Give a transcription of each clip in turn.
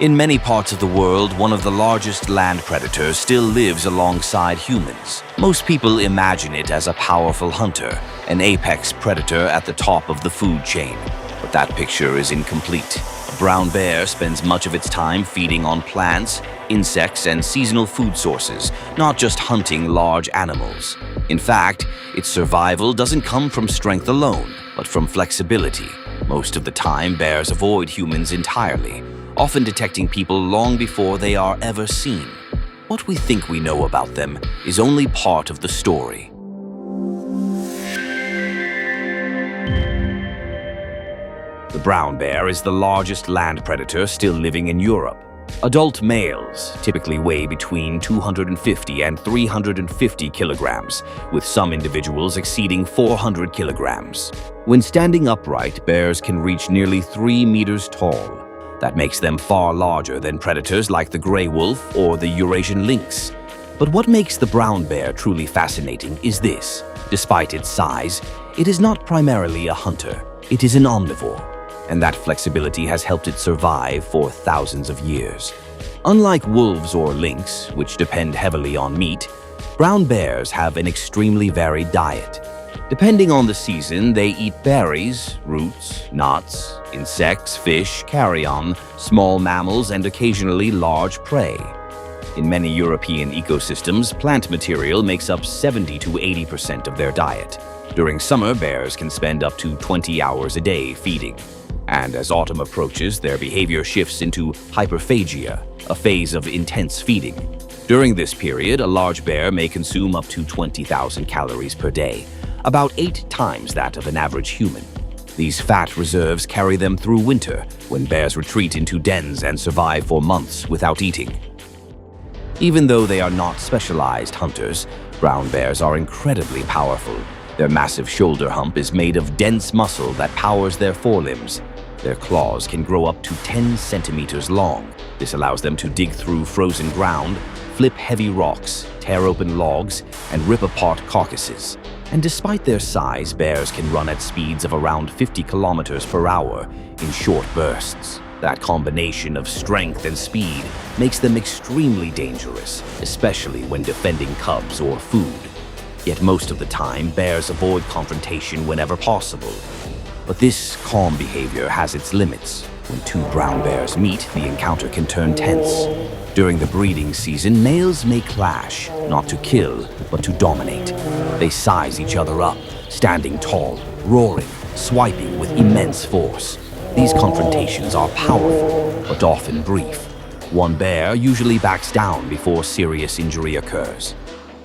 In many parts of the world, one of the largest land predators still lives alongside humans. Most people imagine it as a powerful hunter, an apex predator at the top of the food chain. But that picture is incomplete. A brown bear spends much of its time feeding on plants, insects, and seasonal food sources, not just hunting large animals. In fact, its survival doesn't come from strength alone, but from flexibility. Most of the time, bears avoid humans entirely, often detecting people long before they are ever seen. What we think we know about them is only part of the story. The brown bear is the largest land predator still living in Europe. Adult males typically weigh between 250 and 350 kilograms, with some individuals exceeding 400 kilograms. When standing upright, bears can reach nearly 3 meters tall. That makes them far larger than predators like the gray wolf or the Eurasian lynx. But what makes the brown bear truly fascinating is this. Despite its size, it is not primarily a hunter. It is an omnivore, and that flexibility has helped it survive for thousands of years. Unlike wolves or lynx, which depend heavily on meat, brown bears have an extremely varied diet. Depending on the season, they eat berries, roots, nuts, insects, fish, carrion, small mammals, and occasionally large prey. In many European ecosystems, plant material makes up 70 to 80% of their diet. During summer, bears can spend up to 20 hours a day feeding. And as autumn approaches, their behavior shifts into hyperphagia, a phase of intense feeding. During this period, a large bear may consume up to 20,000 calories per day, about 8 times that of an average human. These fat reserves carry them through winter, when bears retreat into dens and survive for months without eating. Even though they are not specialized hunters, brown bears are incredibly powerful. Their massive shoulder hump is made of dense muscle that powers their forelimbs. Their claws can grow up to 10 centimeters long. This allows them to dig through frozen ground, flip heavy rocks, tear open logs, and rip apart carcasses. And despite their size, bears can run at speeds of around 50 kilometers per hour in short bursts. That combination of strength and speed makes them extremely dangerous, especially when defending cubs or food. Yet most of the time, bears avoid confrontation whenever possible. But this calm behavior has its limits. When two brown bears meet, the encounter can turn tense. During the breeding season, males may clash, not to kill, but to dominate. They size each other up, standing tall, roaring, swiping with immense force. These confrontations are powerful, but often brief. One bear usually backs down before serious injury occurs.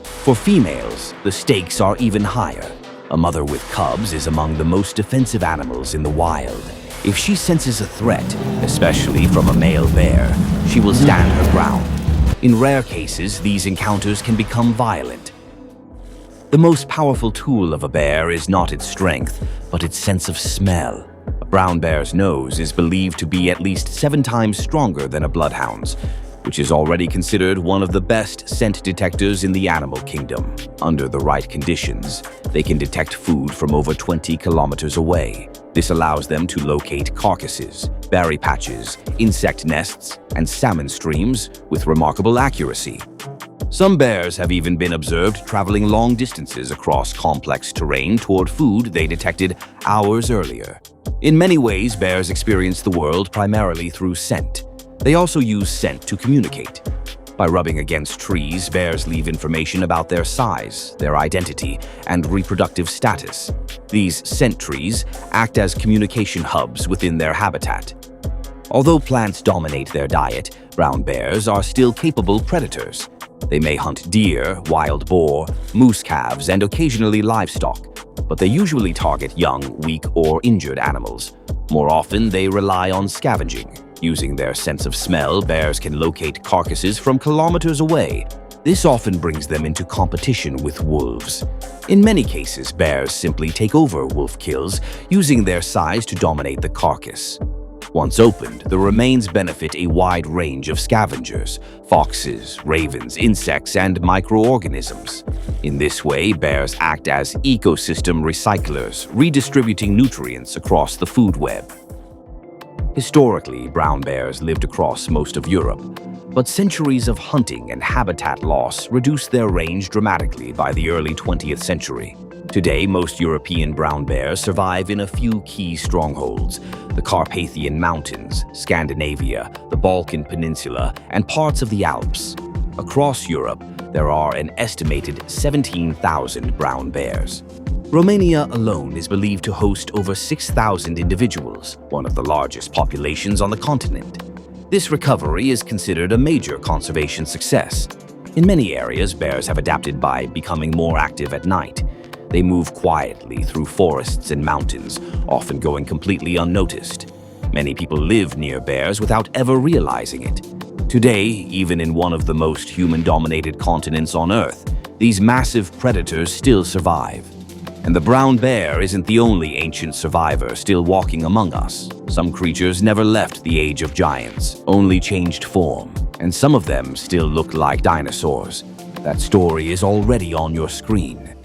For females, the stakes are even higher. A mother with cubs is among the most defensive animals in the wild. If she senses a threat, especially from a male bear, she will stand her ground. In rare cases, these encounters can become violent. The most powerful tool of a bear is not its strength, but its sense of smell. A brown bear's nose is believed to be at least 7 times stronger than a bloodhound's, which is already considered one of the best scent detectors in the animal kingdom. Under the right conditions, they can detect food from over 20 kilometers away. This allows them to locate carcasses, berry patches, insect nests, and salmon streams with remarkable accuracy. Some bears have even been observed traveling long distances across complex terrain toward food they detected hours earlier. In many ways, bears experience the world primarily through scent. They also use scent to communicate. By rubbing against trees, bears leave information about their size, their identity, and reproductive status. These scent trees act as communication hubs within their habitat. Although plants dominate their diet, brown bears are still capable predators. They may hunt deer, wild boar, moose calves, and occasionally livestock, but they usually target young, weak, or injured animals. More often, they rely on scavenging. Using their sense of smell, bears can locate carcasses from kilometers away. This often brings them into competition with wolves. In many cases, bears simply take over wolf kills, using their size to dominate the carcass. Once opened, the remains benefit a wide range of scavengers: foxes, ravens, insects, and microorganisms. In this way, bears act as ecosystem recyclers, redistributing nutrients across the food web. Historically, brown bears lived across most of Europe, but centuries of hunting and habitat loss reduced their range dramatically by the early 20th century. Today, most European brown bears survive in a few key strongholds: the Carpathian Mountains, Scandinavia, the Balkan Peninsula, and parts of the Alps. Across Europe, there are an estimated 17,000 brown bears. Romania alone is believed to host over 6,000 individuals, one of the largest populations on the continent. This recovery is considered a major conservation success. In many areas, bears have adapted by becoming more active at night. They move quietly through forests and mountains, often going completely unnoticed. Many people live near bears without ever realizing it. Today, even in one of the most human-dominated continents on Earth, these massive predators still survive. And the brown bear isn't the only ancient survivor still walking among us. Some creatures never left the age of giants, only changed form, and some of them still look like dinosaurs. That story is already on your screen.